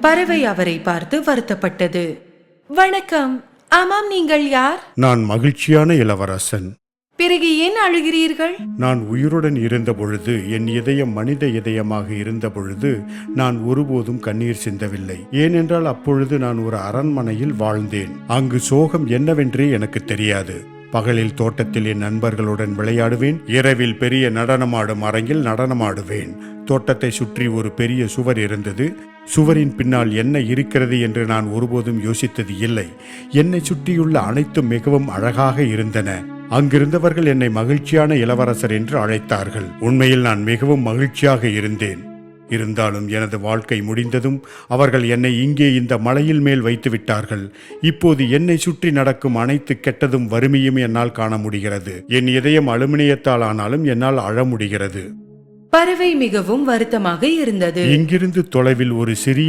பறவை அவரை பார்த்து வருத்தப்பட்டது. வணக்கம். ஆமாம், நீங்கள் யார்? நான் மகிழ்ச்சியான இளவரசன். பிறகு ஏன் அழுகிறீர்கள்? நான் உயிருடன் இருந்த பொழுது, என் இதயம் மனித இதயமாக இருந்த பொழுது நான் ஒருபோதும் கண்ணீர் சிந்தவில்லை. ஏனென்றால் அப்பொழுது நான் ஒரு அரண்மனையில் வாழ்ந்தேன். அங்கு சோகம் என்னவென்றே எனக்கு தெரியாது. பகலில் தோட்டத்தில் என் நண்பர்களுடன் விளையாடுவேன். இரவில் பெரிய நடனமாடும் அரங்கில் நடனமாடுவேன். தோட்டத்தை சுற்றி ஒரு பெரிய சுவர் இருந்தது. சுவரின் பின்னால் என்ன இருக்கிறது என்று நான் ஒருபோதும் யோசித்தது இல்லை. என்னை சுற்றியுள்ள அனைத்தும் மிகவும் அழகாக இருந்தன. அங்கிருந்தவர்கள் என்னை மகிழ்ச்சியான இளவரசர் என்று அழைத்தார்கள். உண்மையில் நான் மிகவும் மகிழ்ச்சியாக இருந்தேன். இருந்தாலும் எனது வாழ்க்கை முடிந்ததும் அவர்கள் என்னை இங்கே இந்த மலையில் மேல் வைத்து விட்டார்கள். இப்போது என்னை சுற்றி நடக்கும் அனைத்து கெட்டதும் வறுமையும் என்னால் காண முடிகிறது. என் இதயம் அலுமினியத்தால் ஆனாலும் என்னால் அழ முடிகிறது. பறவை மிகவும் வருத்தமாக இருந்தது. இங்கிருந்து தொலைவில் ஒரு சிறிய